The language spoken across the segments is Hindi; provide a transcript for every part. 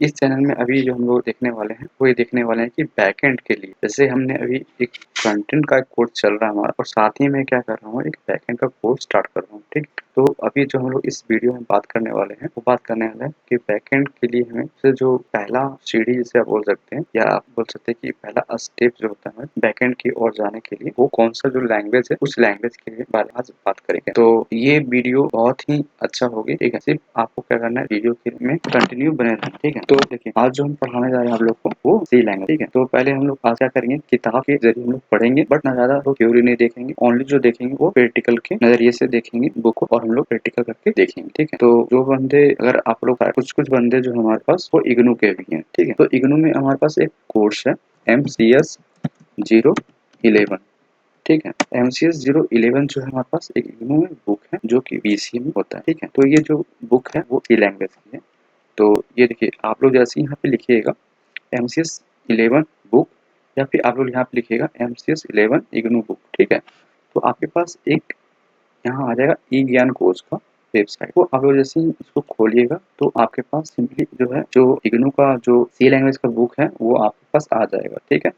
इस चैनल में अभी जो हम लोग देखने वाले हैं वो ये देखने वाले हैं कि बैकएंड के लिए जैसे हमने अभी एक फ्रंट एंड का कोर्स चल रहा है हमारा और साथ ही में क्या कर रहा हूँ एक बैकएंड का कोर्स स्टार्ट कर रहा हूँ। ठीक, तो अभी जो हम लोग इस वीडियो में बात करने वाले हैं वो बात करने वाले हैं कि बैकएंड के लिए हमें से जो पहला सीढ़ी जिसे आप बोल सकते हैं या आप बोल सकते हैं कि पहला स्टेप जो होता है बैकएंड की ओर जाने के लिए वो कौन सा जो लैंग्वेज है उस लैंग्वेज के लिए आज बात करेंगे। तो ये वीडियो बहुत ही अच्छा होगी। ठीक है, सिर्फ आपको क्या करना है वीडियो के में कंटिन्यू बने रहना। ठीक है, तो देखिए आज जो हम पढ़ाने जा रहे हैं आप लोग को वो सी लैंग्वेज। ठीक है, तो पहले हम लोग आज क्या करेंगे किताब के जरिए हम लोग पढ़ेंगे बट ना ज्यादा तो थ्योरी नहीं देखेंगे, ओनली जो देखेंगे वो प्रैक्टिकल के नजरिए से देखेंगे बुक को और हम लोग प्रैक्टिकल करके देखेंगे। ठीक है, तो जो बंदे अगर आप लोग कुछ बंदे जो हमारे पास वो इग्नू के भी हैं। ठीक है, तो इग्नू में हमारे पास एक कोर्स है MCS 011। ठीक है, MCS 011 जो है हमारे पास एक इग्नू में बुक है जो कि BCA में होता है। ठीक है, तो ये जो बुक है वो सी लैंग्वेज की है। तो ये देखिए आप लोग जैसे यहाँ पे लिखिएगा MCS 11 बुक या फिर आप लोग यहाँ पे लिखिएगा MCS 11 इग्नू बुक। ठीक है, तो आपके पास एक यहाँ आ जाएगा ई ज्ञान कोर्स का वेबसाइट। वो आप लोग जैसे ही इसको खोलिएगा तो आपके पास सिंपली जो है जो इग्नू का जो सी लैंग्वेज का बुक है वो आपके पास आ जाएगा। ठीक है,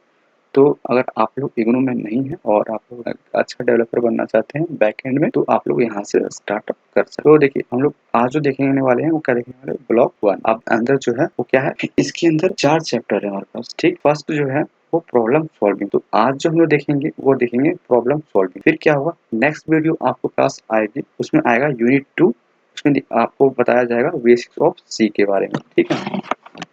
तो अगर आप लोग इग्नू में नहीं है और आप लोग अच्छा डेवलपर बनना चाहते हैं बैकएंड में तो आप लोग यहाँ से स्टार्ट कर सकते हो। तो देखिए हम लोग आज जो देखने वाले हैं वो क्या देखने वाले हैं ब्लॉक 1। अब अंदर जो है वो क्या है इसके अंदर 4 चैप्टर है हमारे पास। ठीक, फर्स्ट जो है वो प्रॉब्लम सॉल्विंग। तो आज जो हम लोग देखेंगे वो देखेंगे प्रॉब्लम सॉल्विंग। फिर क्या होगा नेक्स्ट वीडियो आपको पास आएगी उसमें आएगा यूनिट 2, उसमें आपको बताया जाएगा बेसिक्स ऑफ सी के बारे में। ठीक है,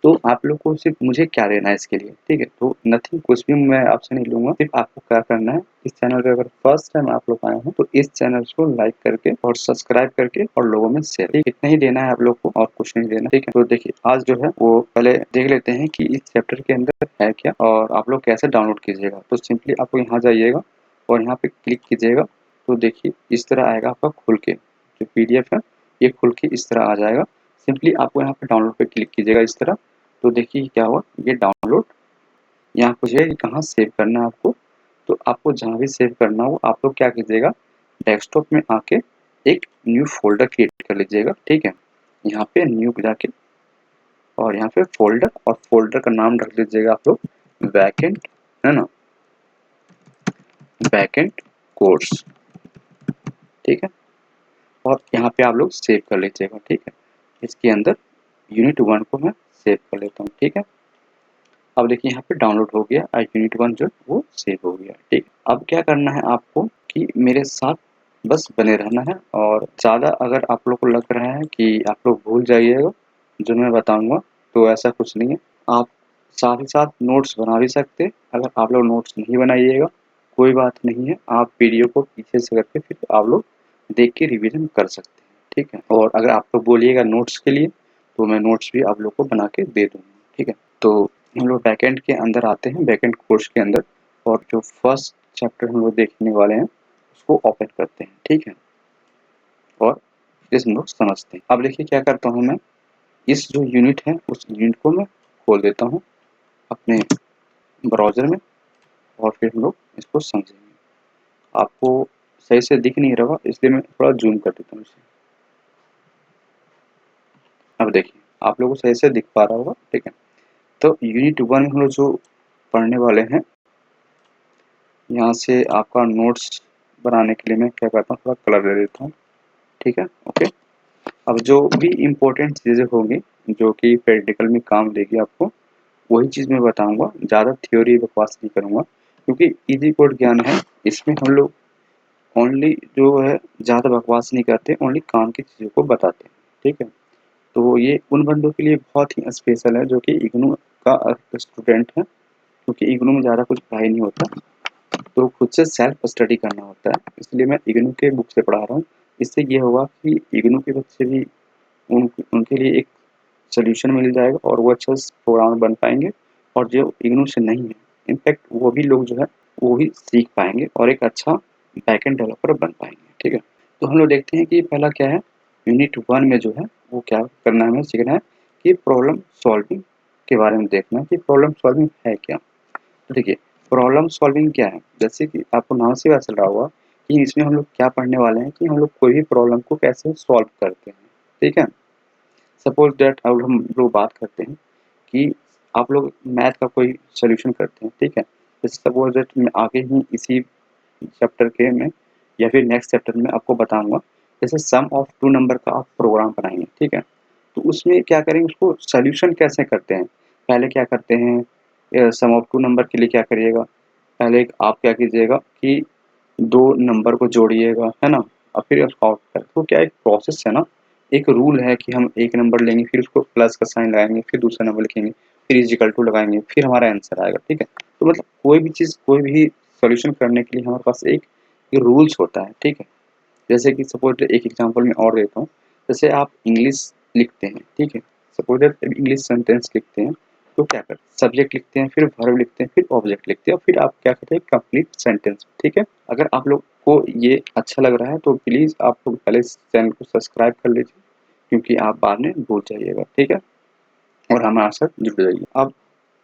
तो आप लोग को सिर्फ मुझे क्या लेना है इसके लिए। ठीक है, तो नथिंग कुछ भी मैं आपसे नहीं लूंगा, सिर्फ आपको क्या करना है इस चैनल पे अगर फर्स्ट टाइम आप लोग आए हैं तो इस चैनल को लाइक करके और सब्सक्राइब करके और लोगों में शेयर। ठीक, इतना ही देना है आप लोग को और कुछ नहीं देना। ठीक है, तो देखिए आज जो है वो पहले देख लेते हैं कि इस चैप्टर के अंदर है क्या और आप लोग कैसे डाउनलोड कीजिएगा। तो सिंपली आपको यहाँ जाइएगा और यहाँ पे क्लिक कीजिएगा तो देखिए इस तरह आएगा आपका खुल के जो PDF है ये खुल के इस तरह आ जाएगा। सिंपली आपको यहाँ पे डाउनलोड पे क्लिक कीजिएगा इस तरह तो देखिए क्या हुआ ये डाउनलोड यहाँ पूछेगा कि कहाँ सेव करना है आपको। तो आपको जहाँ भी सेव करना हो आप लोग क्या कीजिएगा डेस्कटॉप में आके एक न्यू फोल्डर क्रिएट कर लीजिएगा। ठीक है, यहाँ पे न्यू जाके और यहाँ पे फोल्डर और फोल्डर का नाम रख लीजिएगा आप लोग बैकएंड, है ना, बैकएंड कोर्स। ठीक है, और यहाँ पे आप लोग सेव कर लीजिएगा। ठीक है, इसके अंदर यूनिट 1 को मैं सेव कर लेता हूँ। ठीक है, अब देखिए यहाँ पे डाउनलोड हो गया और यूनिट 1 जो वो सेव हो गया। ठीक, अब क्या करना है आपको कि मेरे साथ बस बने रहना है और ज़्यादा अगर आप लोग को लग रहा है कि आप लोग भूल जाइएगा जो मैं बताऊंगा तो ऐसा कुछ नहीं है। आप साथ ही साथ नोट्स बना भी सकते हैं। अगर आप लोग नोट्स नहीं बनाइएगा कोई बात नहीं है, आप वीडियो को पीछे से करके फिर आप लोग देख के रिविजन कर सकते हैं। ठीक है, और अगर आप लोग बोलिएगा नोट्स के लिए तो मैं नोट्स भी आप लोग को बना के दे दूँगा। ठीक है, तो हम लोग बैकएंड के अंदर आते हैं, बैकएंड कोर्स के अंदर और जो फर्स्ट चैप्टर हम लोग देखने वाले हैं उसको ओपन करते हैं। ठीक है, और फिर हम लोग समझते हैं। अब देखिए क्या करता हूँ मैं इस जो यूनिट है उस यूनिट को मैं खोल देता हूँ अपने ब्राउज़र में और फिर हम लोग इसको समझेंगे। आपको सही से दिख नहीं रहा इसलिए मैं थोड़ा जूम कर देता हूँ इसे। अब देखिए आप लोगों को सही से दिख पा रहा होगा। ठीक है, तो यूनिट 1 में हम लोग जो पढ़ने वाले हैं यहाँ से आपका नोट्स बनाने के लिए मैं क्या करता हूँ थोड़ा कलर दे देता हूँ। ठीक है, ओके। अब जो भी इम्पोर्टेंट चीज़ें होंगी जो कि प्रैक्टिकल में काम देगी आपको वही चीज़ मैं बताऊंगा, ज़्यादा थ्योरी बकवास नहीं करूंगा क्योंकि इजी कोड ज्ञान है। इसमें हम लोग ओनली जो है ज़्यादा बकवास नहीं करते, ओनली काम की चीज़ों को बताते हैं। ठीक है, तो ये उन बंदों के लिए बहुत ही स्पेशल है जो कि इग्नू का स्टूडेंट है क्योंकि इग्नू में ज़्यादा कुछ पढ़ाई नहीं होता तो खुद से सेल्फ स्टडी करना होता है, इसलिए मैं इग्नू के बुक से पढ़ा रहा हूँ। इससे ये होगा कि इग्नू के बच्चे भी उनके लिए एक सोल्यूशन मिल जाएगा और वो अच्छा प्रोग्रामर बन पाएंगे और जो इग्नू से नहीं है इनफैक्ट वो भी लोग जो है वो भी सीख पाएंगे और एक अच्छा बैकएंड डेवलपर बन पाएंगे। ठीक है, तो हम लोग देखते हैं कि पहला क्या है यूनिट 1 में जो है वो क्या करना है हमें सीखना है कि प्रॉब्लम सॉल्विंग के बारे में देखना है कि प्रॉब्लम सॉल्विंग है क्या। तो देखिए प्रॉब्लम सॉल्विंग क्या है, जैसे कि आपको नाम से पता चल रहा होगा कि इसमें हम लोग क्या पढ़ने वाले हैं कि हम लोग कोई भी प्रॉब्लम को कैसे सॉल्व करते हैं। ठीक है, सपोज दैट अब हम लोग बात करते हैं कि आप लोग मैथ का कोई सॉल्यूशन करते हैं, ठीक है? जैसे सपोज़ दैट मैं आगे ही इसी चैप्टर के में या फिर नेक्स्ट चैप्टर में आपको बताऊँगा, जैसे सम ऑफ 2 नंबर का आप प्रोग्राम बनाएँगे, ठीक है? तो उसमें क्या करेंगे, उसको सॉल्यूशन कैसे करते हैं? पहले क्या करते हैं, सम ऑफ 2 नंबर के लिए क्या करिएगा, पहले आप क्या कीजिएगा कि 2 नंबर को जोड़िएगा, है ना? और फिर उसको आउट करें। तो क्या एक प्रोसेस है ना, एक रूल है कि हम एक नंबर लेंगे, फिर उसको प्लस का साइन लगाएँगे, फिर दूसरा नंबर लिखेंगे, फिर इज़ इक्वल टू लगाएँगे, फिर हमारा आंसर आएगा, ठीक है? तो मतलब कोई भी चीज़, कोई भी सॉल्यूशन करने के लिए हमारे पास एक रूल्स होता है, ठीक है? जैसे कि सपोज़ एक एग्ज़ाम्पल मैं और देता हूँ, जैसे आप इंग्लिश लिखते हैं, ठीक है? सपोज़ दैट इंग्लिश सेंटेंस लिखते हैं, तो क्या करते हैं, सब्जेक्ट लिखते हैं, फिर वर्ब लिखते हैं, फिर ऑब्जेक्ट लिखते हैं और फिर आप क्या करते हैं, कंप्लीट सेंटेंस, ठीक है? अगर आप लोग को ये अच्छा लग रहा है तो प्लीज़ आप लोग पहले इस चैनल को सब्सक्राइब कर लीजिए, क्योंकि आप बाद में भूल जाइएगा, ठीक है? और हमारे साथ जुड़ जाइए। अब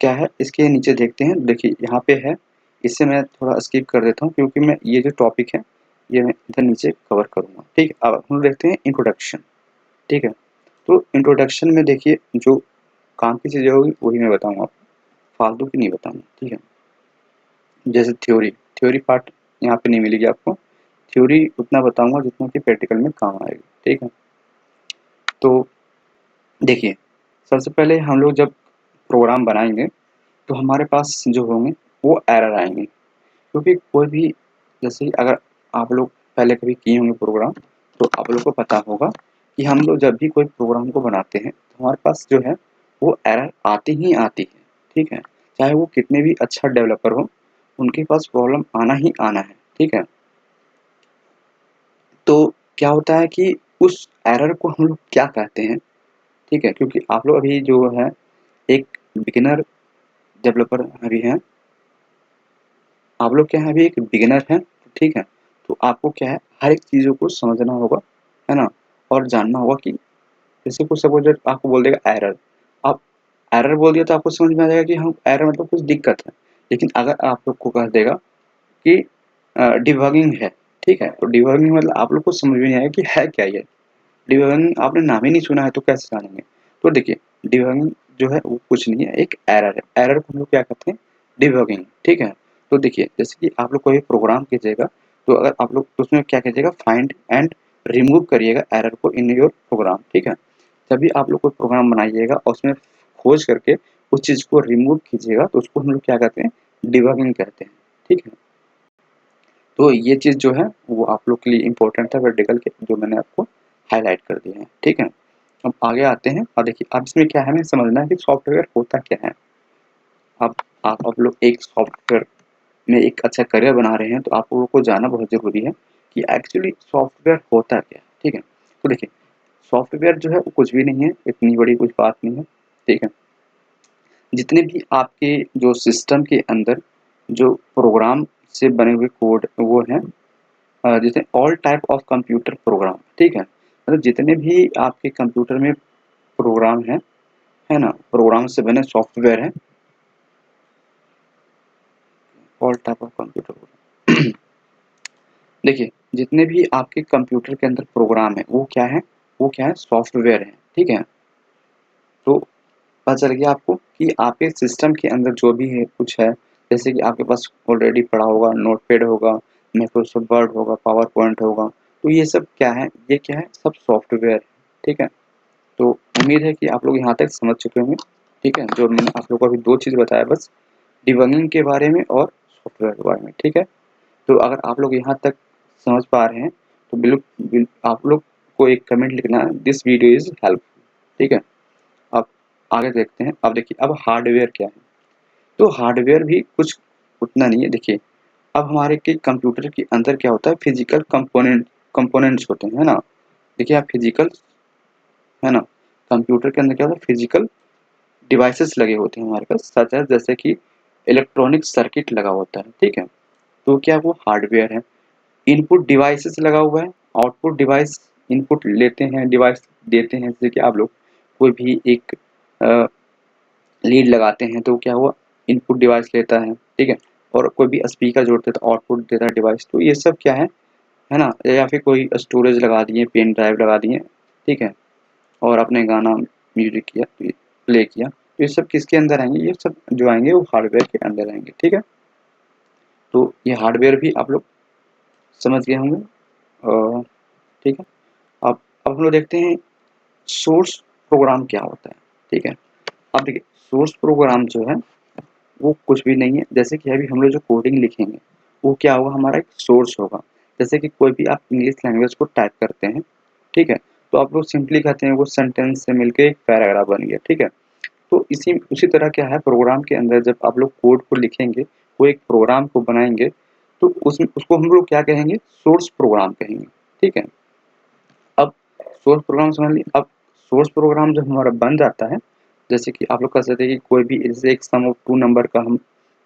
क्या है, इसके नीचे देखते हैं, देखिए यहाँ पे है, इससे मैं थोड़ा स्किप कर देता हूँ क्योंकि मैं ये जो टॉपिक है, ये मैं इधर नीचे कवर करूँगा, ठीक है? अब हम देखते हैं इंट्रोडक्शन, ठीक है? तो इंट्रोडक्शन में देखिए जो काम की चीज़ें होगी वही मैं बताऊँगा आपको, फालतू की नहीं बताऊँगा, ठीक है? जैसे थ्योरी पार्ट यहाँ पे नहीं मिलेगी आपको, थ्योरी उतना बताऊँगा जितना कि प्रैक्टिकल में काम आएगी, ठीक है? तो देखिए, सबसे पहले हम लोग जब प्रोग्राम बनाएँगे, तो हमारे पास जो होंगे वो एरर आएँगे, क्योंकि कोई भी, जैसे अगर आप लोग पहले कभी किए होंगे प्रोग्राम, तो आप लोग को पता होगा कि हम लोग जब भी कोई प्रोग्राम को बनाते हैं, तो हमारे पास जो है वो एरर आती ही आती है, ठीक है? चाहे वो कितने भी अच्छा डेवलपर हो, उनके पास प्रॉब्लम आना ही आना है, ठीक है? तो क्या होता है कि उस एरर को हम लोग क्या कहते हैं, ठीक है? क्योंकि आप लोग अभी जो है एक बिगिनर डेवलपर अभी हैं, आप लोग क्या है अभी एक बिगिनर हैं, ठीक है? तो आपको क्या है हर एक चीज़ों को समझना होगा, है ना? और जानना होगा कि जैसे कुछ सपोज़ दैट आपको बोल देगा एरर, आप एरर बोल दिया तो आपको समझ में आ जाएगा कि हाँ, एरर मतलब कुछ दिक्कत है। लेकिन अगर आप लोग को कह देगा कि डिबगिंग है, ठीक है? तो डिबगिंग मतलब आप लोग को समझ में नहीं आएगा कि है क्या ये? डिबगिंग आपने नाम ही नहीं सुना है तो कैसे जानेंगे? तो देखिए, डिबगिंग जो है वो कुछ नहीं है, एक एरर है। एरर को हम लोग क्या कहते हैं? डिबगिंग, ठीक है? तो देखिए, जैसे कि आप लोग कोई प्रोग्राम कीजिएगा, तो अगर आप लोग उसमें क्या कीजिएगा, फाइंड एंड रिमूव करिएगा एरर को इन योर प्रोग्राम, ठीक है? तभी आप लोग कोई प्रोग्राम बनाइएगा और उसमें खोज करके उस चीज़ को रिमूव कीजिएगा, तो उसको हम लोग क्या कहते हैं? डिबगिंग कहते हैं, ठीक है? तो ये चीज़ जो है वो आप लोग के लिए इम्पोर्टेंट है प्रैक्टिकल के, जो मैंने आपको हाइलाइट कर दिए हैं, ठीक है? अब आगे आते हैं और देखिए अब इसमें क्या है, हमें समझना है कि सॉफ्टवेयर होता क्या है। अब आप लोग एक सॉफ्टवेयर में एक अच्छा करियर बना रहे हैं, तो आप लोगों को जानना बहुत ज़रूरी है कि एक्चुअली सॉफ्टवेयर होता क्या है, ठीक है? तो देखिए, सॉफ्टवेयर जो है वो कुछ भी नहीं है, इतनी बड़ी कुछ बात नहीं है, ठीक है? जितने भी आपके जो सिस्टम के अंदर जो प्रोग्राम से बने हुए कोड वो हैं, जैसे all type of computer program, ठीक है? मतलब जितने भी आपके कंप्यूटर में प्रोग्राम हैं, है ना? प्रोग्राम से बने सॉफ्टवेयर हैं, all type of computer program. देखिए, जितने भी आपके कंप्यूटर के अंदर प्रोग्राम हैं, वो क्या है? वो क्या है? सॉफ्टवेयर हैं, ठीक है? तो पता चल गया आपको कि आपके सिस्टम के अंदर जो भी है कुछ है, जैसे कि आपके पास ऑलरेडी पड़ा होगा, नोटपैड होगा, माइक्रोसॉफ्ट वर्ड होगा, पावर पॉइंट होगा, तो ये सब क्या है? ये क्या है? सब सॉफ्टवेयर है, ठीक है? तो उम्मीद है कि आप लोग यहाँ तक समझ चुके होंगे, ठीक है? जो मैंने आप लोगों को अभी 2 चीज़ बताया बस, डिबगिंग के बारे में और सॉफ्टवेयर के बारे में, ठीक है? तो अगर आप लोग यहाँ तक समझ पा रहे हैं, तो आप लोग को एक कमेंट लिखना है, दिस वीडियो इज़ हेल्पफुल, ठीक है? अब आगे देखते हैं। अब देखिए, अब हार्डवेयर क्या है? तो हार्डवेयर भी कुछ उतना नहीं है। देखिए, अब हमारे के कंप्यूटर के अंदर क्या होता है, फिजिकल कंपोनेंट्स होते हैं, है ना? देखिए आप फिजिकल, है ना? कंप्यूटर के अंदर क्या होता है, फिजिकल डिवाइसेस लगे होते हैं हमारे पास, सच है, जैसे कि इलेक्ट्रॉनिक सर्किट लगा होता है, ठीक है? तो क्या वो हार्डवेयर है? इनपुट डिवाइसेस लगा हुआ है, आउटपुट डिवाइस इनपुट लेते हैं, डिवाइस देते हैं, जैसे कि आप लोग कोई भी एक लीड लगाते हैं तो क्या हुआ, इनपुट डिवाइस लेता है, ठीक है? और कोई भी स्पीकर जोड़ते हैं तो आउटपुट देता है डिवाइस, तो ये सब क्या है ना? या फिर कोई स्टोरेज लगा दिए, पेन ड्राइव लगा दिए, ठीक है? और आपने गाना म्यूजिक किया, प्ले किया, तो ये सब किसके अंदर आएंगे, ये सब जो आएंगे वो हार्डवेयर के अंदर आएंगे। ठीक है, तो ये हार्डवेयर भी आप लोग समझ गए होंगे। ठीक है, अब हम लोग देखते हैं सोर्स प्रोग्राम क्या होता है। ठीक है, अब देखिए सोर्स प्रोग्राम जो है वो कुछ भी नहीं है, जैसे कि अभी हम लोग जो कोडिंग लिखेंगे वो क्या होगा, हमारा एक सोर्स होगा। जैसे कि कोई भी आप इंग्लिश लैंग्वेज को टाइप करते हैं, ठीक है, तो आप लोग सिंपली कहते हैं वो सेंटेंस से मिलके एक पैराग्राफ बन गया। ठीक है, तो इसी उसी तरह क्या है, प्रोग्राम के अंदर जब आप लोग कोड को लिखेंगे, वो एक प्रोग्राम को बनाएंगे, तो उसको हम लोग क्या कहेंगे, सोर्स प्रोग्राम कहेंगे। ठीक है, अब सोर्स प्रोग्राम समझ ली। अब सोर्स प्रोग्राम जब हमारा बन जाता है, जैसे कि आप लोग कह सकते हैं कि कोई भी जैसे एक सम ऑफ 2 नंबर का हम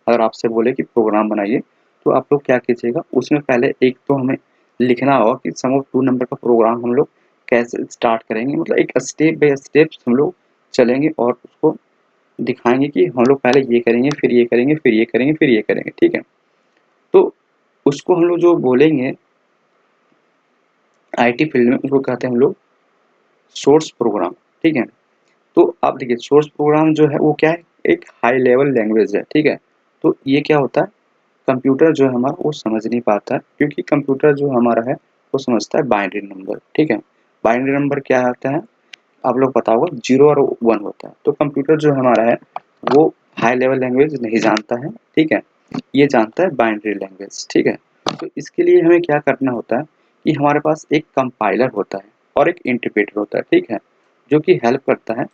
अगर आपसे बोले कि प्रोग्राम बनाइए, तो आप लोग क्या कीजिएगा, उसमें पहले एक तो हमें लिखना होगा कि सम ऑफ 2 नंबर का प्रोग्राम हम लोग कैसे स्टार्ट करेंगे, मतलब एक स्टेप बाय स्टेप हम लोग चलेंगे और उसको दिखाएंगे कि हम लोग पहले ये करेंगे, फिर ये करेंगे, फिर ये करेंगे, फिर ये करेंगे। ठीक है, तो उसको हम लोग जो बोलेंगे आईटी फील्ड में, उसको कहते हैं हम लोग सोर्स प्रोग्राम। ठीक है, तो आप देखिए सोर्स प्रोग्राम जो है वो क्या है, एक हाई लेवल लैंग्वेज है। ठीक है, तो ये क्या होता है, कंप्यूटर जो है हमारा वो समझ नहीं पाता है, क्योंकि कंप्यूटर जो हमारा है वो समझता है बाइनरी नंबर। ठीक है, बाइनरी नंबर क्या होता है, आप लोग पता होगा 0 और 1 होता है। तो कंप्यूटर जो हमारा है वो हाई लेवल लैंग्वेज नहीं जानता है। ठीक है, ये जानता है बाइनरी लैंग्वेज। ठीक है, तो इसके लिए हमें क्या करना होता है कि हमारे पास एक कंपाइलर होता है और एक इंटरप्रेटर होता है। ठीक है, जो कि हेल्प करता है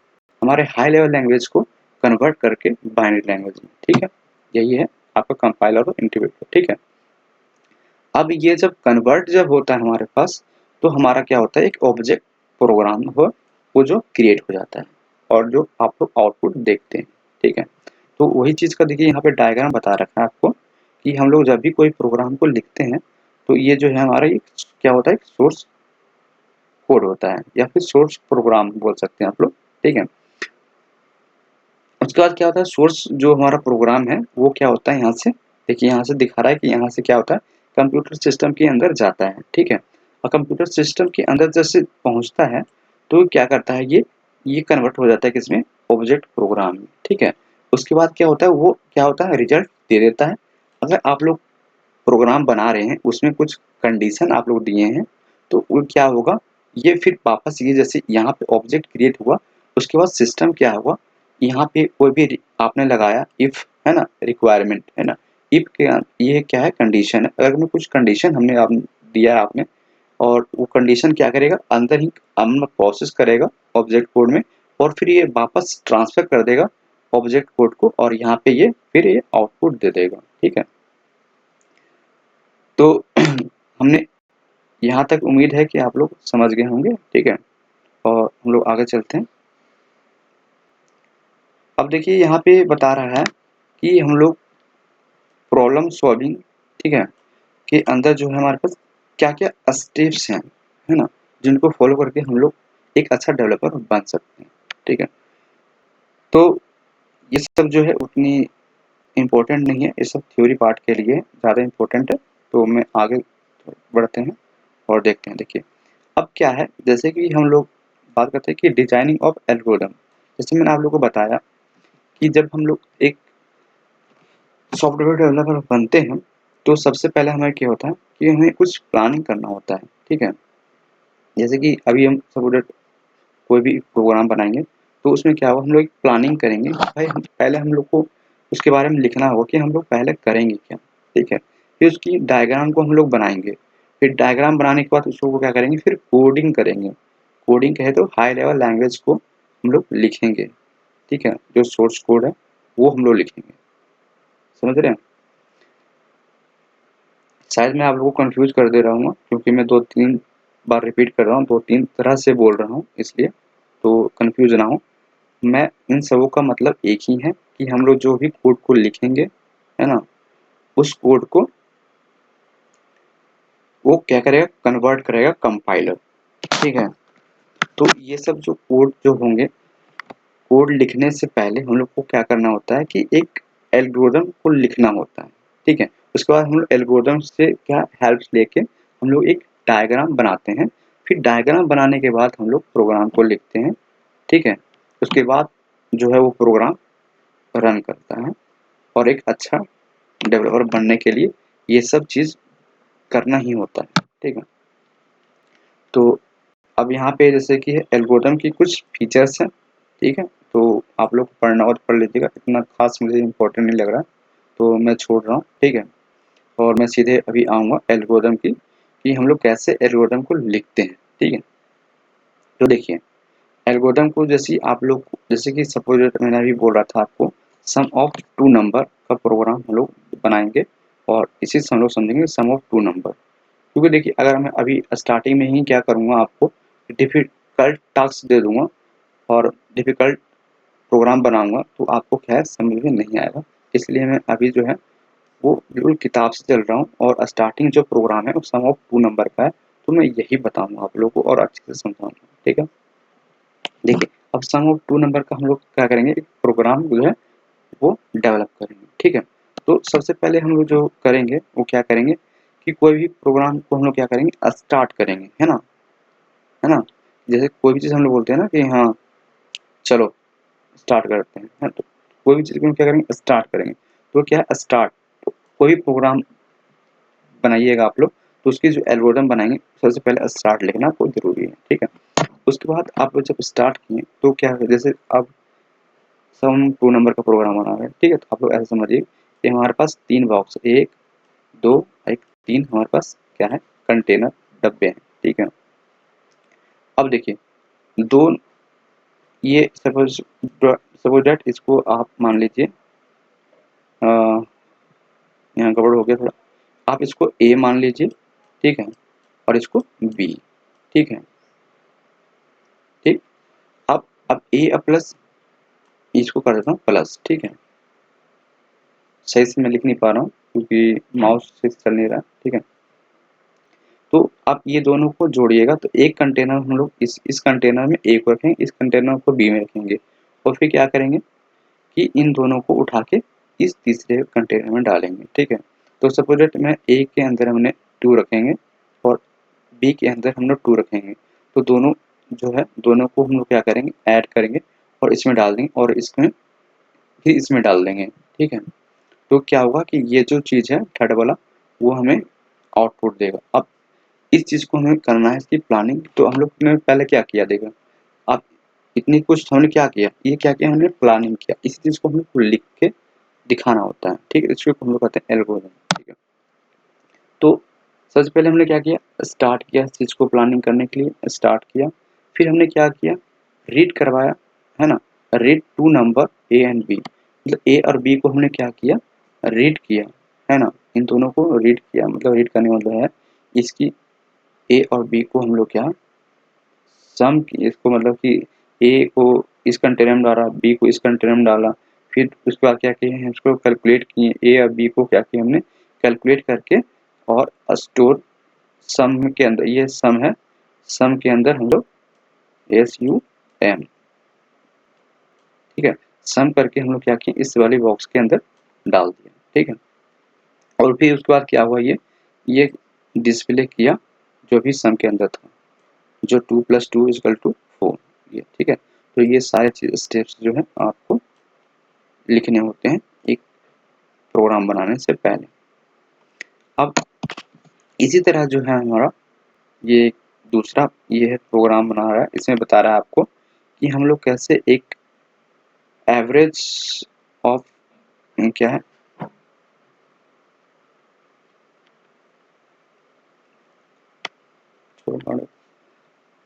हमारे हाई लेवल लैंग्वेज को कन्वर्ट करके बाइनरी लैंग्वेज में। ठीक है, यही है आपका कंपाइलर और इंटरप्रेटर। ठीक है, अब ये जब कन्वर्ट जब होता है हमारे पास, तो हमारा क्या होता है, एक ऑब्जेक्ट प्रोग्राम हो वो जो क्रिएट हो जाता है और जो आप लोग आउटपुट देखते हैं। ठीक है, तो वही चीज़ का देखिए यहाँ पे डायग्राम बता रखा है आपको कि हम लोग जब भी कोई प्रोग्राम को लिखते हैं, तो ये जो है हमारा एक क्या होता है, एक सोर्स कोड होता है या फिर सोर्स प्रोग्राम बोल सकते हैं आप लोग। ठीक है, उसके बाद क्या होता है, सोर्स जो हमारा प्रोग्राम है वो क्या होता है, यहाँ से देखिए, यहाँ से दिखा रहा है कि यहाँ से क्या होता है, कंप्यूटर सिस्टम के अंदर जाता है। ठीक है, और कंप्यूटर सिस्टम के अंदर जैसे पहुँचता है, तो क्या करता है, ये कन्वर्ट हो जाता है किसमें, ऑब्जेक्ट प्रोग्राम में। ठीक है, उसके बाद क्या होता है, वो क्या होता है, रिजल्ट दे देता है। अगर आप लोग प्रोग्राम बना रहे हैं, उसमें कुछ कंडीशन आप लोग दिए हैं, तो वो क्या होगा, ये फिर वापस ये जैसे यहाँ पे ऑब्जेक्ट क्रिएट हुआ, उसके बाद सिस्टम क्या हुआ, यहाँ पे कोई भी आपने लगाया इफ, है ना, रिक्वायरमेंट, है ना, इफ के ये क्या है, कंडीशन है। अगर में कुछ कंडीशन हमने आप दिया है आपने, और वो कंडीशन क्या करेगा, अंदर ही हम प्रोसेस करेगा ऑब्जेक्ट कोड में, और फिर ये वापस ट्रांसफर कर देगा ऑब्जेक्ट कोड को, और यहाँ पे ये फिर ये आउटपुट दे देगा। ठीक है, तो हमने यहाँ तक उम्मीद है कि आप लोग समझ गए होंगे। ठीक है, और हम लोग आगे चलते हैं। अब देखिए यहाँ पे बता रहा है कि हम लोग प्रॉब्लम सॉल्विंग, ठीक है, के अंदर जो है हमारे पास क्या क्या स्टेप्स हैं, है ना, जिनको फॉलो करके हम लोग एक अच्छा डेवलपर बन सकते हैं। ठीक है, तो ये सब जो है उतनी इम्पोर्टेंट नहीं है, ये सब थ्योरी पार्ट के लिए ज़्यादा इम्पोर्टेंट है। तो मैं आगे बढ़ते हैं और देखते हैं। देखिए अब क्या है, जैसे कि हम लोग बात करते हैं कि डिजाइनिंग ऑफ एल्गोरिदम, जैसे मैंने आप लोगों को बताया कि जब हम लोग एक सॉफ्टवेयर डेवलपर बनते हैं, तो सबसे पहले हमें क्या होता है कि हमें कुछ प्लानिंग करना होता है। ठीक है, जैसे कि अभी हम सॉफ्टवेयर कोई भी प्रोग्राम बनाएंगे, तो उसमें क्या होगा, हम लोग एक प्लानिंग करेंगे। भाई हम पहले हम लोग को उसके बारे में लिखना होगा कि हम लोग पहले करेंगे क्या। ठीक है, फिर उसकी डायग्राम को हम लोग बनाएंगे, फिर डायग्राम बनाने के बाद उसको क्या करेंगे, फिर कोडिंग करेंगे। कोडिंग कहे तो हाई लेवल लैंग्वेज को हम लोग लिखेंगे। ठीक है, जो सोर्स कोड है वो हम लोग लिखेंगे। समझ रहे हैं, शायद मैं आप लोगों को कंफ्यूज कर दे रहा हूँ, क्योंकि मैं 2-3 बार रिपीट कर रहा हूँ, 2-3 तरह से बोल रहा हूँ, इसलिए तो कंफ्यूज ना हो। मैं इन सबों का मतलब एक ही है कि हम लोग जो भी कोड को लिखेंगे, है ना, उस कोड को वो क्या करेगा, कन्वर्ट करेगा कंपाइलर। ठीक है, तो ये सब जो कोड जो होंगे, कोड लिखने से पहले हम लोग को क्या करना होता है कि एक एल्गोरिदम को लिखना होता है। ठीक है, उसके बाद हम लोग एल्गोरिदम से क्या हेल्प लेके हम लोग एक डायग्राम बनाते हैं। फिर डायग्राम बनाने के बाद हम लोग प्रोग्राम को लिखते हैं। ठीक है, उसके बाद जो है वो प्रोग्राम रन करता है। और एक अच्छा डेवलपर बनने के लिए ये सब चीज़ करना ही होता है, ठीक है। तो अब यहाँ पे जैसे कि एल्गोरिथम की कुछ फीचर्स हैं, ठीक है। तो आप लोग पढ़ना और पढ़ लीजिएगा, इतना खास मुझे इम्पोर्टेंट नहीं लग रहा, तो मैं छोड़ रहा हूँ, ठीक है। और मैं सीधे अभी आऊँगा एल्गोरिथम की, कि हम लोग कैसे एल्गोरिथम को लिखते हैं, ठीक है। तो देखिए, एल्गोरिथम को जैसे आप लोग, जैसे कि सपोज मैंने अभी बोल रहा था आपको, सम ऑफ टू नंबर का प्रोग्राम हम लोग बनाएंगे, और इसी से हम लोग समझेंगे सम ऑफ टू नंबर। क्योंकि देखिए, अगर मैं अभी स्टार्टिंग में ही क्या करूँगा, आपको डिफ़िकल्ट टास्क दे दूँगा और डिफ़िकल्ट प्रोग्राम बनाऊँगा, तो आपको क्या है, समझ में नहीं आएगा। इसलिए मैं अभी जो है वो बिल्कुल किताब से चल रहा हूँ, और स्टार्टिंग जो प्रोग्राम है वो सम ऑफ टू नंबर का है, तो मैं यही बताऊँगा आप लोगों को और अच्छे से समझाऊँगा, ठीक है। देखिए, अब सम ऑफ टू नंबर का हम लोग क्या करेंगे, एक प्रोग्राम जो है वो डेवलप करेंगे, ठीक है। तो सबसे पहले हम लोग जो करेंगे वो क्या करेंगे, कि कोई भी प्रोग्राम को हम लोग क्या करेंगे, स्टार्ट करेंगे, है ना। जैसे कोई भी चीज़ हम लोग बोलते हैं ना कि हाँ चलो स्टार्ट करते हैं, है, तो कोई भी चीज़ को हम क्या करेंगे, स्टार्ट करेंगे। तो क्या है स्टार्ट, तो कोई भी प्रोग्राम बनाइएगा आप लोग, तो उसकी जो एल्गोरिथम बनाएंगे, सबसे पहले स्टार्ट लिखना आपको जरूरी है, ठीक है। उसके बाद आप लोग जब स्टार्ट किए तो क्या है, जैसे अब सम टू नंबर का प्रोग्राम बना रहे हैं, ठीक है। तो आप लोग ऐसा समझिए कि हमारे पास तीन बॉक्स, एक दो एक तीन, हमारे पास क्या है, कंटेनर डब्बे हैं, ठीक है। अब देखिए, दो, ये सपोज सपोज डेट इसको आप मान लीजिए, यहाँ गड़बड़ हो गया थोड़ा, आप इसको ए मान लीजिए, ठीक है, और इसको बी, ठीक है, ठीक। अब ए प्लस, इसको कर देता हूँ प्लस, ठीक है। सही से मैं लिख नहीं पा रहा हूँ क्योंकि माउस से चल नहीं रहा, ठीक है। तो आप ये दोनों को जोड़िएगा, तो एक कंटेनर हम लोग इस कंटेनर में ए को रखेंगे, इस कंटेनर को बी में रखेंगे, और फिर क्या करेंगे कि इन दोनों को उठा के इस तीसरे कंटेनर में डालेंगे, ठीक है। तो सपोज दैट मैं ए के अंदर हमने टू रखेंगे और बी के अंदर हम लोग टू रखेंगे, तो दोनों जो है, दोनों को हम लोग क्या करेंगे, ऐड करेंगे और इसमें डाल देंगे, और इसमें फिर इसमें डाल देंगे, ठीक है। तो क्या होगा कि ये जो चीज़ है थर्ड वाला, वो हमें आउटपुट देगा। अब इस चीज़ को हमें करना है, इसकी प्लानिंग, तो हम लोग ने पहले क्या किया देखा, अब इतनी कुछ हमने क्या किया, ये क्या किया, हमने प्लानिंग किया, इस चीज़ को हमें लिख के दिखाना होता है, ठीक है। इसको हम लोग कहते हैं एल्गोरिथम, ठीक है। तो सबसे पहले हमने क्या किया, स्टार्ट किया, इस चीज़ को प्लानिंग करने के लिए स्टार्ट किया, फिर हमने क्या किया, रीड करवाया, है ना। Read two number A and B, मतलब ए और बी को हमने क्या किया, रीड किया, है ना। इन दोनों को रीड किया, मतलब रीड करने का मतलब है इसकी ए और बी को हम लोग क्या, सम की, इसको मतलब कि ए को इस कंटेनर में डाला, बी को इस कंटेनर में डाला, फिर उसके बाद क्या किए हैं, इसको कैलकुलेट किए, ए और बी को क्या किया हमने, कैलकुलेट करके और स्टोर सम के अंदर, ये सम है, सम के अंदर हम लोग SUM, ठीक है, सम करके हम लोग क्या किए, इस वाले बॉक्स के अंदर डाल दिया, ठीक है। और फिर उसके बाद क्या हुआ, ये डिस्प्ले किया जो भी सम के अंदर था, जो 2+2=4, ये, ठीक है। तो ये सारे चीज स्टेप्स जो है आपको लिखने होते हैं एक प्रोग्राम बनाने से पहले। अब इसी तरह जो है हमारा ये दूसरा ये है प्रोग्राम बना रहा है, इसमें बता रहा है आपको कि हम लोग कैसे एक एवरेज ऑफ क्या है,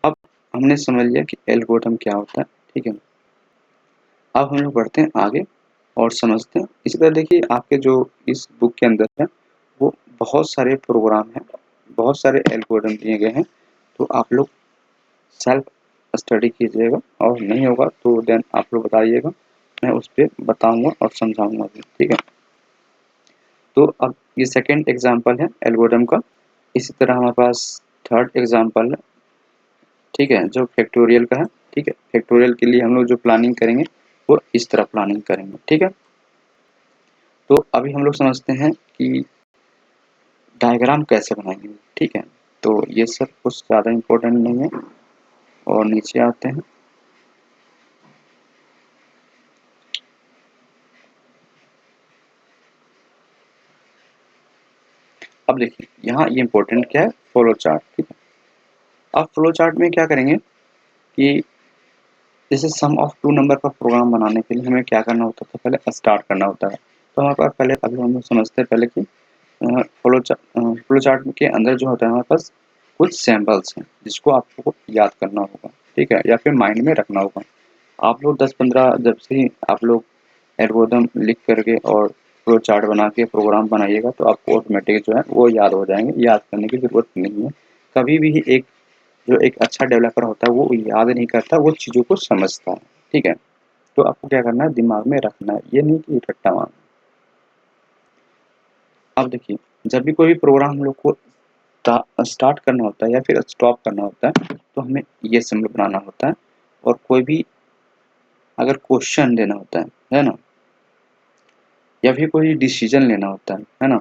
अब हमने समझ लिया कि एल्गोरिथम क्या होता है, ठीक है। अब हम लोग बढ़ते हैं आगे और समझते हैं। इसी तरह देखिए, आपके जो इस बुक के अंदर है वो बहुत सारे प्रोग्राम हैं, बहुत सारे एल्गोरिथम दिए गए हैं, तो आप लोग सेल्फ स्टडी कीजिएगा, और नहीं होगा तो देन आप लोग बताइएगा, मैं उस पर बताऊंगा और समझाऊंगा भी, ठीक है। तो अब ये सेकंड एग्जांपल है एल्गोरिथम का। इसी तरह हमारे पास थर्ड एग्जांपल है, ठीक है, जो फैक्टोरियल का है, ठीक है। फैक्टोरियल के लिए हम लोग जो प्लानिंग करेंगे वो इस तरह प्लानिंग करेंगे, ठीक है। तो अभी हम लोग समझते हैं कि डायग्राम कैसे बनाएंगे, ठीक है। तो ये सब कुछ ज़्यादा इम्पोर्टेंट नहीं है, और नीचे आते हैं। अब देखिए यहाँ ये इंपॉर्टेंट क्या है, फ्लो चार्ट, ठीक है। अब फ्लो चार्ट में क्या करेंगे कि जैसे सम ऑफ टू नंबर का प्रोग्राम बनाने के लिए हमें क्या करना होता था, पहले स्टार्ट करना होता है। तो हमारे पास पहले अभी हम लोग समझते हैं पहले कि फ्लो चार्ट के अंदर जो होता है हमारे पास कुछ सैम्पल्स हैं जिसको आपको याद करना होगा, ठीक है, या फिर माइंड में रखना होगा। आप लोग 10-15 जब से ही आप लोग एल्गोरिथम लिख करके और फ्लो चार्ट बना के प्रोग्राम बनाइएगा तो आपको ऑटोमेटिक जो है वो याद हो जाएंगे, याद करने की ज़रूरत नहीं है। कभी भी एक जो एक अच्छा डेवलपर होता है वो याद नहीं करता, वो चीज़ों को समझता है, ठीक है। तो आपको क्या करना है, दिमाग में रखना है, ये नहीं कि रट्टा मारना। अब देखिए जब भी कोई भी प्रोग्राम हम लोग को स्टार्ट करना होता है या फिर स्टॉप करना होता है तो हमें ये सिंबल बनाना होता है। और कोई भी अगर क्वेश्चन देना होता है ना, या फिर कोई डिसीजन लेना होता है ना,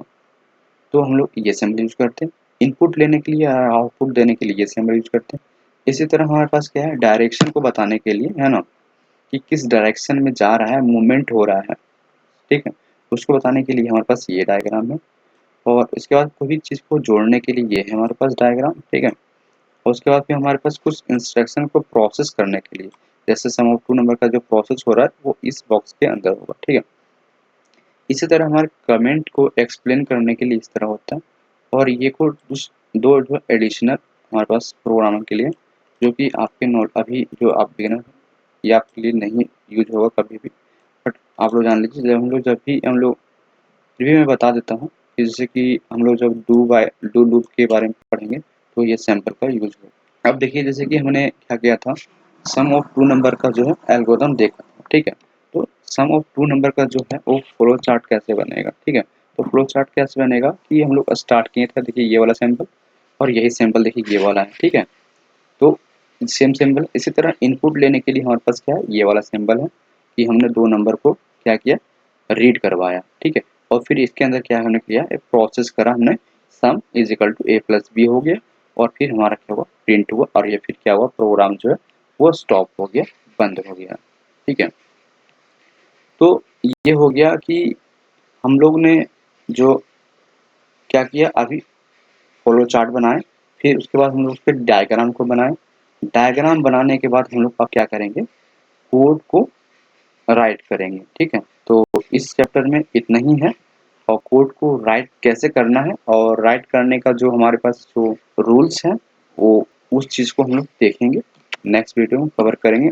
तो हम लोग ये सिंबल यूज करते हैं। इनपुट लेने के लिए या आउटपुट देने के लिए ये सिंबल यूज करते हैं। इसी तरह हमारे पास क्या है, डायरेक्शन को बताने के लिए, है ना, कि किस डायरेक्शन में जा रहा है, मूवमेंट हो रहा है, ठीक है, उसको बताने के लिए हमारे पास ये डायग्राम है। और इसके बाद कोई भी चीज़ को जोड़ने के लिए ये है हमारे पास डायग्राम, ठीक है। और उसके बाद फिर हमारे पास कुछ इंस्ट्रक्शन को प्रोसेस करने के लिए, जैसे सम ऑफ टू नंबर का जो प्रोसेस हो रहा है वो इस बॉक्स के अंदर होगा, ठीक है। इसी तरह हमारे कमेंट को एक्सप्लेन करने के लिए इस तरह होता है। और ये कुछ दो जो एडिशनल हमारे पास प्रोग्रामर के लिए, जो कि आपके नोट अभी जो आप बिगिनर ये आपके लिए नहीं यूज होगा कभी भी, बट आप लोग जान लीजिए जब भी हम लोग फिर भी मैं बता देता हूँ कि जैसे कि हम लोग जब डू लूप के बारे में पढ़ेंगे तो ये सैंपल का यूज होगा। अब देखिए जैसे कि हमने क्या किया था, सम ऑफ टू नंबर का जो है एल्गोरिथम देखा था, ठीक है। तो सम ऑफ टू नंबर का जो है वो फ्लो चार्ट कैसे बनेगा, ठीक है। तो फ्लो चार्ट कैसे बनेगा कि हम लोग स्टार्ट किए थे, देखिए ये वाला सैंपल और यही सैंपल देखिए ये वाला है, ठीक है। तो सेम सिंबल, इसी तरह इनपुट लेने के लिए हमारे पास क्या है, ये वाला सिंबल है कि हमने दो नंबर को क्या किया, रीड करवाया, ठीक है। और फिर इसके अंदर क्या हमने किया, एक प्रोसेस करा हमने, sum is equal to A plus B हो गया। और फिर हमारा क्या हुआ, प्रिंट हुआ, और ये फिर क्या हुआ, प्रोग्राम जो है वो स्टॉप हो गया, बंद हो गया, ठीक है। तो ये हो गया कि हम लोग ने जो क्या किया, अभी फ्लो चार्ट बनाए, फिर उसके बाद हम लोग उसके डायग्राम को बनाए। डायग्राम बनाने के बाद हम लोग अब क्या करेंगे, कोड को राइट करेंगे, ठीक है। तो इस चैप्टर में इतना ही है। और कोड को राइट कैसे करना है और राइट करने का जो हमारे पास जो रूल्स हैं वो उस चीज़ को हम लोग देखेंगे, नेक्स्ट वीडियो में कवर करेंगे।